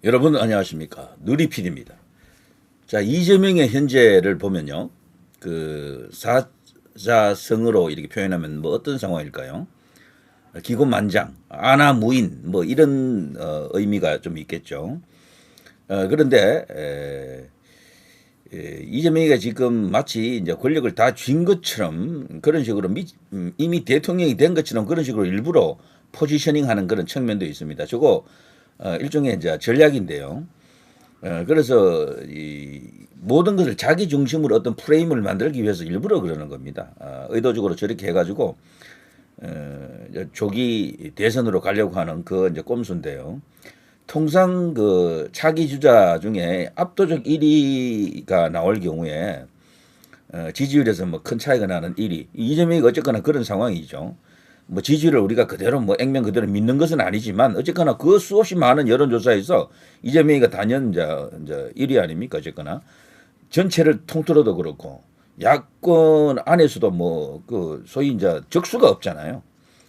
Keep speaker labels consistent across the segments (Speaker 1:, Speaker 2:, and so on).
Speaker 1: 여러분 안녕하십니까. 누리PD입니다. 자, 이재명의 현재를 보면요. 그 사자성어로 이렇게 표현하면 뭐 어떤 상황일까요? 기고만장, 안하무인 뭐 이런 의미가 좀 있겠죠. 그런데 이재명이가 지금 마치 이제 권력을 다 쥔 것처럼 그런 식으로 이미 대통령이 된 것처럼 그런 식으로 일부러 포지셔닝하는 그런 측면도 있습니다. 저거 일종의 이제 전략인데요. 그래서 이 모든 것을 자기 중심으로 어떤 프레임을 만들기 위해서 일부러 그러는 겁니다. 의도적으로 저렇게 해가지고 조기 대선으로 가려고 하는 그 이제 꼼수인데요. 통상 그 차기 주자 중에 압도적 1위가 나올 경우에 지지율에서 뭐 큰 차이가 나는 1위. 이재명이 어쨌거나 그런 상황이죠. 뭐 지지율을 우리가 그대로 뭐 액면 그대로 믿는 것은 아니지만 어쨌거나 그 수없이 많은 여론조사에서 이재명이가 단연 이제 1위 아닙니까? 어쨌거나 전체를 통틀어도 그렇고 야권 안에서도 뭐 그 소위 이제 적수가 없잖아요.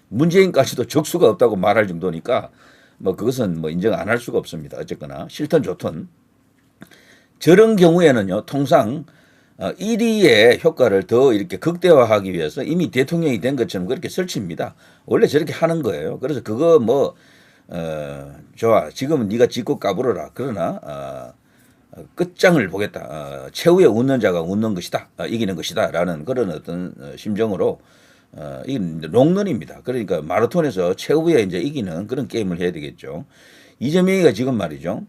Speaker 1: 문재인까지도 적수가 없다고 말할 정도니까 뭐 그것은 뭐 인정 안 할 수가 없습니다. 어쨌거나 싫든 좋든 저런 경우에는요 통상 1위의 효과를 더 이렇게 극대화하기 위해서 이미 대통령이 된 것처럼 그렇게 설치입니다. 원래 저렇게 하는 거예요. 그래서 그거 뭐 좋아. 지금은 네가 짓고 까불어라. 그러나 끝장을 보겠다. 최후에 웃는 자가 웃는 것이다. 이기는 것이다라는 그런 어떤 심정으로 이 롱런입니다. 그러니까 마라톤에서 최후에 이제 이기는 그런 게임을 해야 되겠죠. 이재명이가 지금 말이죠.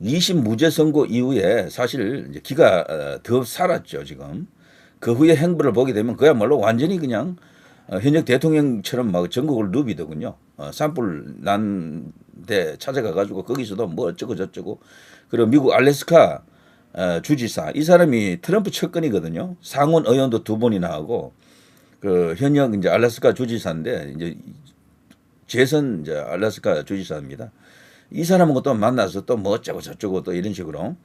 Speaker 1: 2심 무죄 선고 이후에 사실 이제 기가 더 살았죠, 지금. 그 후에 행보를 보게 되면 그야말로 완전히 그냥 현역 대통령처럼 막 전국을 누비더군요. 산불 난 데 찾아가가지고 거기서도 뭐 어쩌고 저쩌고. 그리고 미국 알래스카 주지사, 이 사람이 트럼프 측근이거든요. 상원 의원도 2번이나 하고, 그 현역 이제 알래스카 주지사인데, 이제 재선 이제 알래스카 주지사입니다. 이 사람하고 또 만나서 또 뭐 어쩌고 저쩌고 또 이런 식으로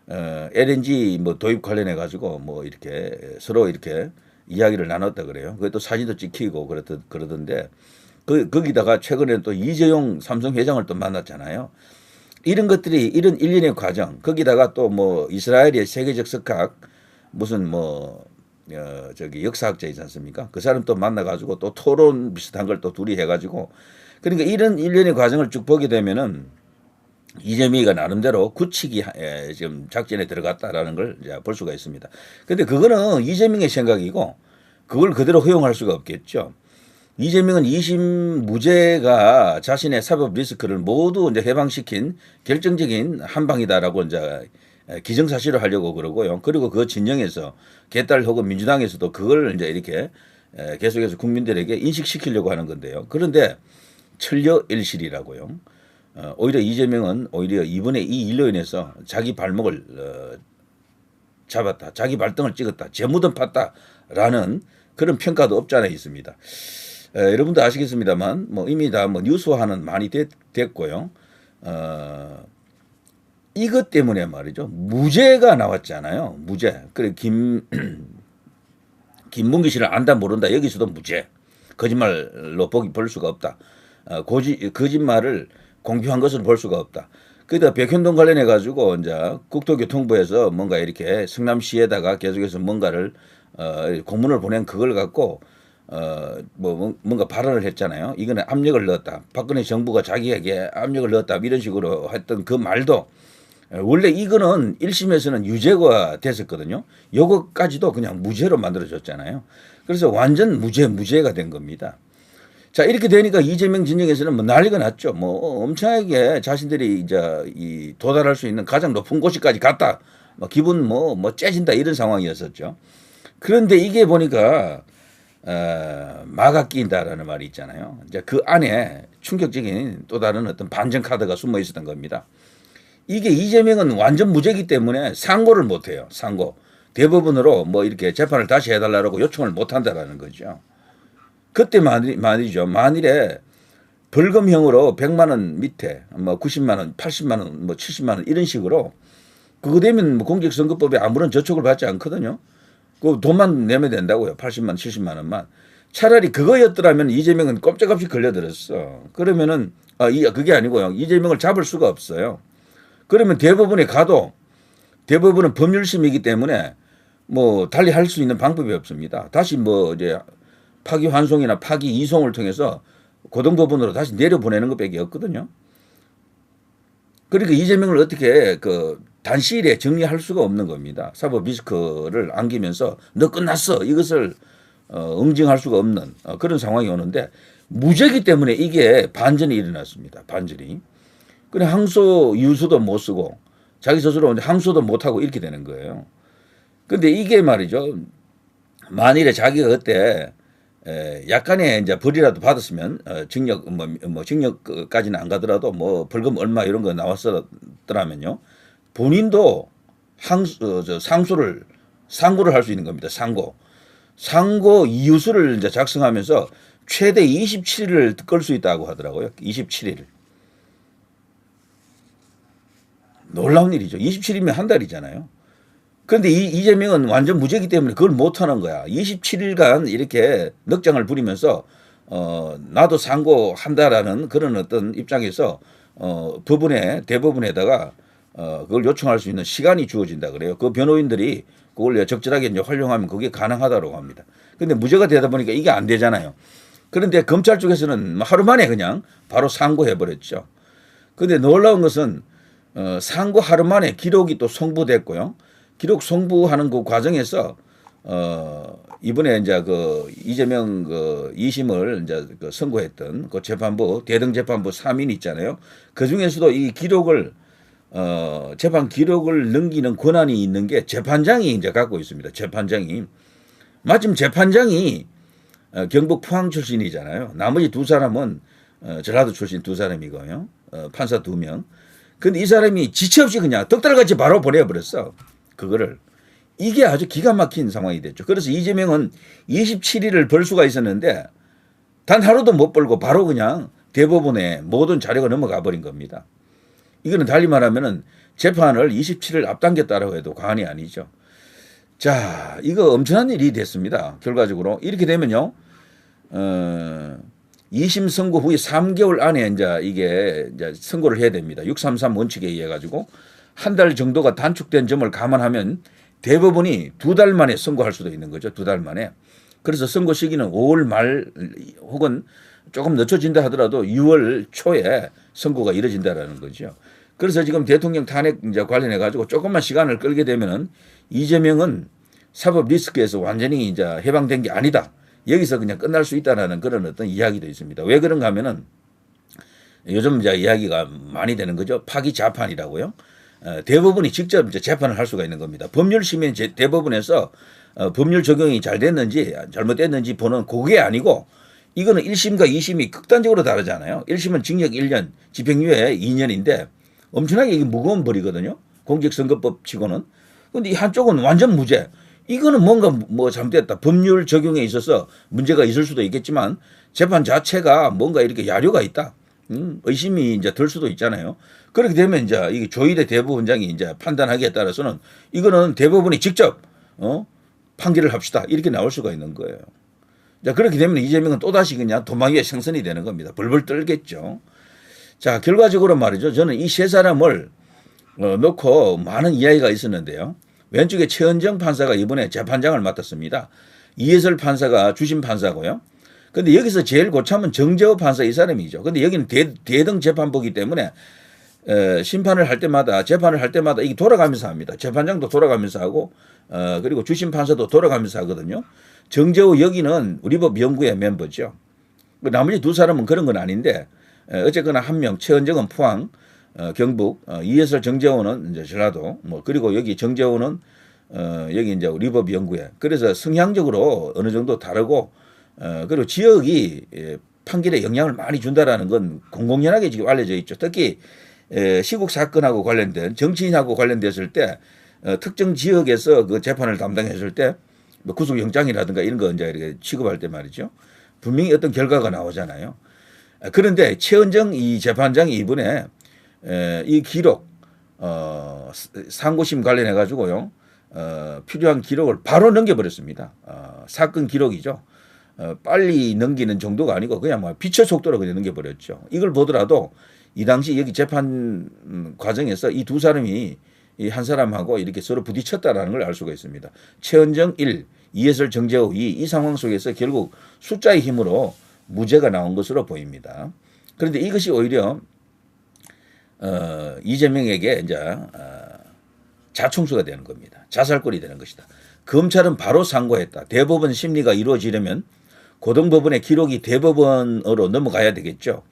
Speaker 1: LNG 뭐 도입 관련해 가지고 뭐 이렇게 서로 이렇게 이야기를 나눴다 그래요. 그것도 사진도 찍히고 그러던데 거기다가 최근에 또 이재용 삼성 회장을 또 만났잖아요. 이런 것들이 이런 일련의 과정 거기다가 또 뭐 이스라엘의 세계적 석학 무슨 뭐 저기 역사학자이지 않습니까? 그 사람 또 만나가지고 또 토론 비슷한 걸 또 둘이 해가지고 그러니까 이런 일련의 과정을 쭉 보게 되면은 이재명이가 나름대로 굳히기 지금 작전에 들어갔다라는 걸 볼 수가 있습니다. 근데 그거는 이재명의 생각이고 그걸 그대로 허용할 수가 없겠죠. 이재명은 2심 무죄가 자신의 사법 리스크를 모두 이제 해방시킨 결정적인 한 방이다라고 이제 기정사실을 하려고 그러고요. 그리고 그 진영에서 개딸 혹은 민주당에서도 그걸 이제 이렇게 계속해서 국민들에게 인식시키려고 하는 건데요. 그런데 천려일실이라고요. 오히려 이재명은 오히려 이번에 이 일로 인해서 자기 발목을 잡았다. 자기 발등을 찍었다. 재무든 팠다라는 그런 평가도 없지 않아 있습니다. 여러분도 아시겠습니다만 뭐 이미 다 뭐 뉴스화는 많이 됐고요. 이것 때문에 말이죠. 무죄가 나왔잖아요. 무죄. 그래 김문기 씨를 안다 모른다. 여기서도 무죄. 거짓말로 볼 수가 없다. 거짓말을 공표한 것으로 볼 수가 없다. 그러다 백현동 관련해 가지고 이제 국토교통부에서 뭔가 이렇게 성남시에다가 계속해서 뭔가를 공문을 보낸 그걸 갖고 뭐 뭔가 발언을 했잖아요. 이거는 압력을 넣었다. 박근혜 정부가 자기에게 압력을 넣었다. 이런 식으로 했던 그 말도 원래 이거는 1심에서는 유죄가 됐었거든요. 요거까지도 그냥 무죄로 만들어졌잖아요. 그래서 완전 무죄가 된 겁니다. 자, 이렇게 되니까 이재명 진영에서는 뭐 난리가 났죠. 뭐 엄청나게 자신들이 이제 도달할 수 있는 가장 높은 곳까지 갔다. 뭐 기분 뭐 째진다 이런 상황이었었죠. 그런데 이게 보니까 마가 끼인다라는 말이 있잖아요. 이제 그 안에 충격적인 또 다른 어떤 반전 카드가 숨어 있었던 겁니다. 이게 이재명은 완전 무죄이기 때문에 상고를 못 해요. 상고. 대법원으로 뭐 이렇게 재판을 다시 해달라고 요청을 못 한다라는 거죠. 그때 말이죠. 만일에 벌금형으로 100만 원 밑에 뭐 90만 원, 80만 원, 뭐 70만 원 이런 식으로 그거 되면 뭐 공직선거법에 아무런 저촉을 받지 않거든요. 그 돈만 내면 된다고요. 80만, 70만 원만. 차라리 그거였더라면 이재명은 꼼짝없이 걸려들었어. 그러면은 그게 아니고요. 이재명을 잡을 수가 없어요. 그러면 대법원에 가도 대법원은 법률심이기 때문에 뭐 달리 할 수 있는 방법이 없습니다. 다시 뭐 이제 파기환송이나 파기이송을 통해서 고등법원으로 다시 내려보내는 것밖에 없거든요. 그러니까 이재명을 어떻게 그 단시일에 정리할 수가 없는 겁니다. 사법 리스크를 안기면서 너 끝났어 이것을 응징할 수가 없는 그런 상황이 오는데 무죄기 때문에 이게 반전이 일어났습니다. 반전이. 그래 항소 유서도 못 쓰고 자기 스스로 항소도 못 하고 이렇게 되는 거예요. 근데 이게 말이죠. 만일에 자기가 그때 약간의 이제 벌이라도 받았으면 징역 뭐 징역까지는 안 가더라도 뭐 벌금 얼마 이런 거 나왔었더라면요. 본인도 상고를 할 수 있는 겁니다. 상고 이유서를 이제 작성하면서 최대 27일을 끌 수 있다고 하더라고요. 27일. 놀라운 일이죠. 27일이면 한 달이잖아요. 그런데 이재명은 완전 무죄이기 때문에 그걸 못하는 거야. 27일간 이렇게 넉장을 부리면서 나도 상고한다라는 그런 어떤 입장에서 대법원에다가 그걸 요청할 수 있는 시간이 주어진다 그래요. 그 변호인들이 그걸 적절하게 이제 활용하면 그게 가능하다고 합니다. 그런데 무죄가 되다 보니까 이게 안 되잖아요. 그런데 검찰 쪽에서는 하루 만에 그냥 바로 상고해버렸죠. 그런데 놀라운 것은 상고 하루 만에 기록이 또 송부됐고요. 기록 송부하는 그 과정에서 이번에 이제 그 이재명 그 2심을 이제 그 선고했던 그 재판부 대등재판부 3인 있잖아요. 그 중에서도 이 기록을 재판 기록을 넘기는 권한이 있는 게 재판장이 이제 갖고 있습니다. 재판장이 마침 재판장이 경북 포항 출신이잖아요. 나머지 두 사람은 전라도 출신 두 사람이고요. 판사 2명. 근데 이 사람이 지체 없이 그냥 덕달같이 바로 보내버렸어. 그거를. 이게 아주 기가 막힌 상황이 됐죠. 그래서 이재명은 27일을 벌 수가 있었는데 단 하루도 못 벌고 바로 그냥 대법원에 모든 자료가 넘어가 버린 겁니다. 이거는 달리 말하면은 재판을 27일 앞당겼다라고 해도 과언이 아니죠. 자, 이거 엄청난 일이 됐습니다. 결과적으로 이렇게 되면요, 2심 선고 후에 3개월 안에 이제 선고를 해야 됩니다. 633 원칙에 의해 가지고 한 달 정도가 단축된 점을 감안하면 대법원이 2달 만에 선고할 수도 있는 거죠. 2달 만에. 그래서 선고 시기는 5월 말 혹은 조금 늦춰진다 하더라도 6월 초에 선고가 이뤄진다라는 거죠. 그래서 지금 대통령 탄핵 이제 관련해 가지고 조금만 시간을 끌게 되면은 이재명은 사법 리스크에서 완전히 이제 해방된 게 아니다. 여기서 그냥 끝날 수 있다라는 그런 어떤 이야기도 있습니다. 왜 그런가 하면은 요즘 이제 이야기가 많이 되는 거죠. 파기자판이라고요. 대법원이 직접 이제 재판을 할 수가 있는 겁니다. 법률심의 대법원에서 법률 적용이 잘 됐는지 잘못됐는지 보는 그게 아니고 이거는 1심과 2심이 극단적으로 다르잖아요. 1심은 징역 1년, 집행유예 2년인데 엄청나게 이게 무거운 벌이거든요. 공직선거법 치고는. 그런데 이 한쪽은 완전 무죄. 이거는 뭔가 뭐 잘못됐다. 법률 적용에 있어서 문제가 있을 수도 있겠지만 재판 자체가 뭔가 이렇게 야료가 있다. 의심이 이제 들 수도 있잖아요. 그렇게 되면 이제 이게 조일의 대법원장이 이제 판단하기에 따라서는 이거는 대법원이 직접 판결을 합시다. 이렇게 나올 수가 있는 거예요. 자, 그렇게 되면 이재명은 또다시 그냥 도마 위에 생선이 되는 겁니다. 벌벌 떨겠죠. 자, 결과적으로 말이죠. 저는 이 세 사람을 놓고 많은 이야기가 있었는데요. 왼쪽에 최은정 판사가 이번에 재판장을 맡았습니다. 이해설 판사가 주심 판사고요. 근데 여기서 제일 고참은 정재호 판사 이 사람이죠. 근데 여기는 대등 재판부이기 때문에 심판을 할 때마다 재판을 할 때마다 이게 돌아가면서 합니다. 재판장도 돌아가면서 하고 그리고 주심 판사도 돌아가면서 하거든요. 정재호 여기는 우리법 연구회 멤버죠. 나머지 두 사람은 그런 건 아닌데 어쨌거나 한 명 최은정은 포항 경북 이해설 정재호는 이제 전라도 뭐 그리고 여기 정재호는 여기 이제 우리법 연구회. 그래서 성향적으로 어느 정도 다르고 그리고 지역이 판결에 영향을 많이 준다라는 건 공공연하게 지금 알려져 있죠. 특히 시국 사건하고 관련된 정치인하고 관련됐을 때 특정 지역에서 그 재판을 담당했을 때 뭐 구속영장이라든가 이런 거 이제 이렇게 취급할 때 말이죠. 분명히 어떤 결과가 나오잖아요. 그런데 최은정 이 재판장이 이번에 이 기록 상고심 관련해 가지고요 필요한 기록을 바로 넘겨버렸습니다. 사건 기록이죠. 빨리 넘기는 정도가 아니고 그냥 뭐 빛의 속도로 그냥 넘겨버렸죠. 이걸 보더라도 이 당시 여기 재판 과정에서 이 두 사람이 이 한 사람하고 이렇게 서로 부딪혔다라는 걸 알 수가 있습니다. 최은정 1, 이해설 정재호 2, 이 상황 속에서 결국 숫자의 힘으로 무죄가 나온 것으로 보입니다. 그런데 이것이 오히려 이재명에게 이제 자충수가 되는 겁니다. 자살골이 되는 것이다. 검찰은 바로 상고했다. 대법원 심리가 이루어지려면 고등법원의 기록이 대법원으로 넘어가야 되겠죠.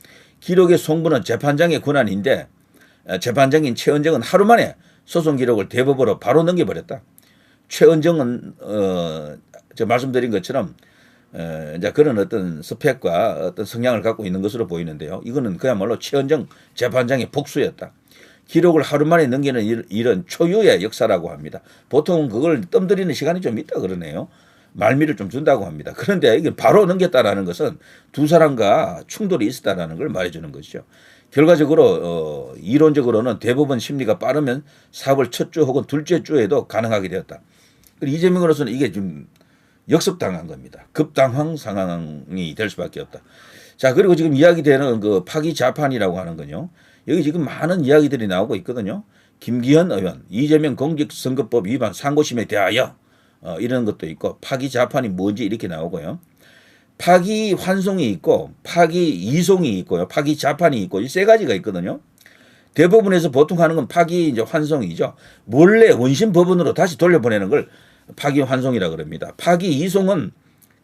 Speaker 1: 기록의 송부는 재판장의 권한인데 재판장인 최은정은 하루 만에 소송 기록을 대법원으로 바로 넘겨버렸다. 최은정은 저 말씀드린 것처럼 이제 그런 어떤 스펙과 어떤 성향을 갖고 있는 것으로 보이는데요. 이거는 그야말로 최은정 재판장의 복수였다. 기록을 하루 만에 넘기는 이런 초유의 역사라고 합니다. 보통 그걸 뜸들이는 시간이 좀 있다 그러네요. 말미를 좀 준다고 합니다. 그런데 이게 바로 넘겼다라는 것은 두 사람과 충돌이 있었다라는 걸 말해주는 것이죠. 결과적으로 이론적으로는 대법원 심리가 빠르면 사법 첫 주 혹은 둘째 주에도 가능하게 되었다. 이재명으로서는 이게 좀 역습당한 겁니다. 급당황 상황이 될 수밖에 없다. 자, 그리고 지금 이야기되는 그 파기 자판이라고 하는 건요. 여기 지금 많은 이야기들이 나오고 있거든요. 김기현 의원, 이재명 공직선거법 위반 상고심에 대하여 이런 것도 있고 파기 자판이 뭔지 이렇게 나오고요. 파기 환송이 있고 파기 이송이 있고요. 파기 자판이 있고 이 세 가지가 있거든요. 대법원에서 보통 하는 건 파기 이제 환송이죠. 몰래 원심 법원으로 다시 돌려보내는 걸 파기 환송이라 그럽니다. 파기 이송은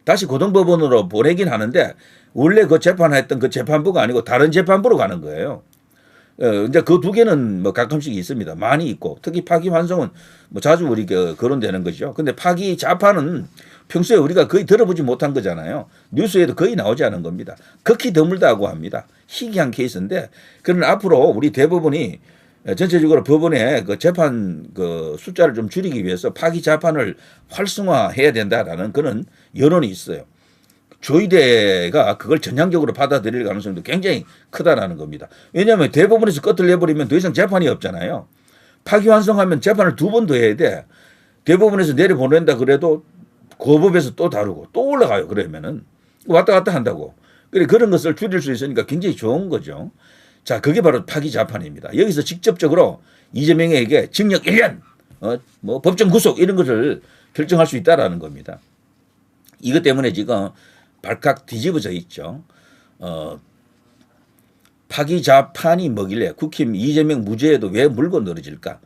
Speaker 1: 다시 고등법원으로 보내긴 하는데 원래 그 재판했던 그 재판부가 아니고 다른 재판부로 가는 거예요. 이제 그 두 개는 뭐 가끔씩 있습니다. 많이 있고 특히 파기 환송은 뭐 자주 우리 거론되는 거죠. 근데 파기 자판은 평소에 우리가 거의 들어보지 못한 거잖아요. 뉴스에도 거의 나오지 않은 겁니다. 극히 드물다고 합니다. 희귀한 케이스인데 그러나 앞으로 우리 대법원이 전체적으로 법원의 그 재판 그 숫자를 좀 줄이기 위해서 파기 자판을 활성화해야 된다라는 그런 여론이 있어요. 조의대가 그걸 전향적으로 받아들일 가능성도 굉장히 크다라는 겁니다. 왜냐하면 대법원에서 끝을 내버리면 더 이상 재판이 없잖아요. 파기환송하면 재판을 두 번 더 해야 돼. 대법원에서 내려보낸다 그래도 그 법에서 또 다루고 또 올라가요. 그러면은 왔다 갔다 한다고. 그런 것을 줄일 수 있으니까 굉장히 좋은 거죠. 자, 그게 바로 파기자판입니다. 여기서 직접적으로 이재명에게 징역 1년, 뭐 법정 구속 이런 것을 결정할 수 있다라는 겁니다. 이것 때문에 지금 발칵 뒤집어져 있죠. 파기자판이 뭐길래 국힘 이재명 무죄에도 왜 물고 늘어질까?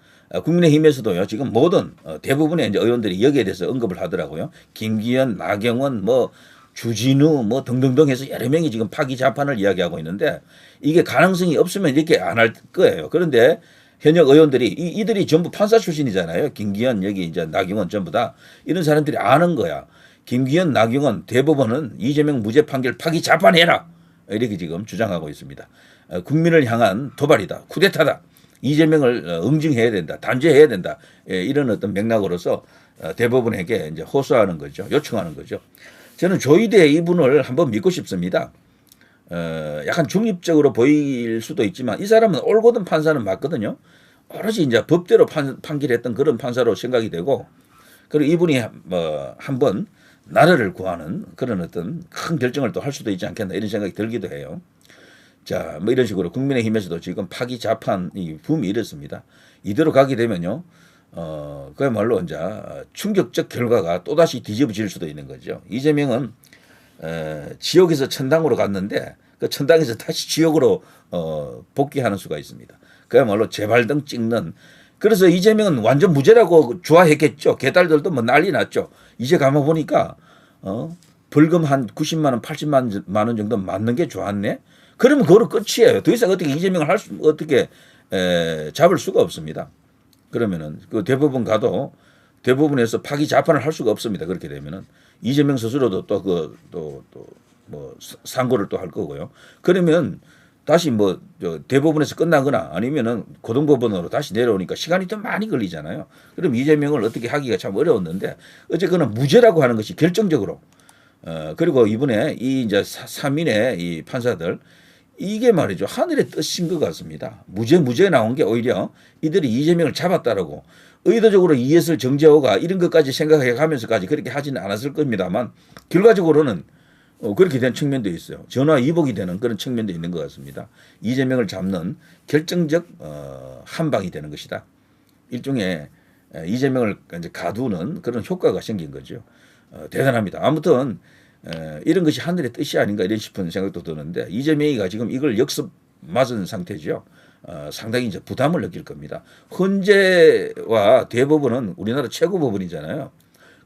Speaker 1: 국민의힘에서도요, 지금 모든 대부분의 이제 의원들이 여기에 대해서 언급을 하더라고요. 김기현, 나경원, 뭐 주진우, 뭐 등등등 해서 여러 명이 지금 파기자판을 이야기하고 있는데 이게 가능성이 없으면 이렇게 안 할 거예요. 그런데 현역 의원들이 이들이 전부 판사 출신이잖아요. 김기현, 여기 이제 나경원 전부 다 이런 사람들이 아는 거야. 김기현, 나경원 대법원은 이재명 무죄 판결 파기자판해라 이렇게 지금 주장하고 있습니다. 국민을 향한 도발이다, 쿠데타다. 이재명을 응징해야 된다, 단죄해야 된다. 이런 어떤 맥락으로서 대법원에게 이제 호소하는 거죠, 요청하는 거죠. 저는 조의대 이분을 한번 믿고 싶습니다. 약간 중립적으로 보일 수도 있지만 이 사람은 올곧은 판사는 맞거든요. 오로지 이제 법대로 판결했던 그런 판사로 생각이 되고, 그리고 이분이 뭐 한번 나라를 구하는 그런 어떤 큰 결정을 또 할 수도 있지 않겠나 이런 생각이 들기도 해요. 자, 뭐 이런 식으로 국민의힘에서도 지금 파기자판이 붐이 일었습니다. 이대로 가게 되면요, 그야말로 이제 충격적 결과가 또다시 뒤집어질 수도 있는 거죠. 이재명은 지옥에서 천당으로 갔는데 그 천당에서 다시 지옥으로 복귀하는 수가 있습니다. 그야말로 재발등 찍는. 그래서 이재명은 완전 무죄라고 좋아했겠죠. 개딸들도 뭐 난리 났죠. 이제 가만 보니까 벌금 한 90만 원, 80만 원 정도 맞는 게 좋았네. 그러면 그거로 끝이에요. 더 이상 어떻게 이재명을 어떻게 잡을 수가 없습니다. 그러면은 그 대법원 가도 대법원에서 파기자판을 할 수가 없습니다. 그렇게 되면은 이재명 스스로도 또 뭐 상고를 또 할 거고요. 그러면 다시 뭐 대법원에서 끝나거나 아니면은 고등법원으로 다시 내려오니까 시간이 더 많이 걸리잖아요. 그럼 이재명을 어떻게 하기가 참 어려웠는데 어쨌거나 무죄라고 하는 것이 결정적으로 그리고 이번에 이 이제 3인의 이 판사들 이게 말이죠, 하늘의 뜻인 것 같습니다. 무죄 나온 게 오히려 이들이 이재명을 잡았다라고 의도적으로 이해설 정재호가 이런 것까지 생각해 가면서까지 그렇게 하지는 않았을 겁니다만 결과적으로는 그렇게 된 측면도 있어요. 전화 위복이 되는 그런 측면도 있는 것 같습니다. 이재명을 잡는 결정적 한 방이 되는 것이다. 일종의 이재명을 이제 가두는 그런 효과가 생긴 거죠. 대단합니다. 아무튼 이런 것이 하늘의 뜻이 아닌가 이런 싶은 생각도 드는데 이재명이가 지금 이걸 역습 맞은 상태죠. 상당히 이제 부담을 느낄 겁니다. 헌재와 대법원은 우리나라 최고 법원이잖아요.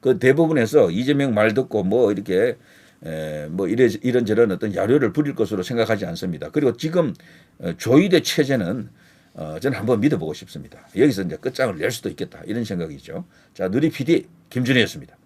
Speaker 1: 그 대법원에서 이재명 말 듣고 뭐 이렇게 뭐 이런저런 어떤 야료를 부릴 것으로 생각하지 않습니다. 그리고 지금 조이대 체제는 저는 한번 믿어보고 싶습니다. 여기서 이제 끝장을 낼 수도 있겠다 이런 생각이죠. 자, 누리 PD 김준희였습니다.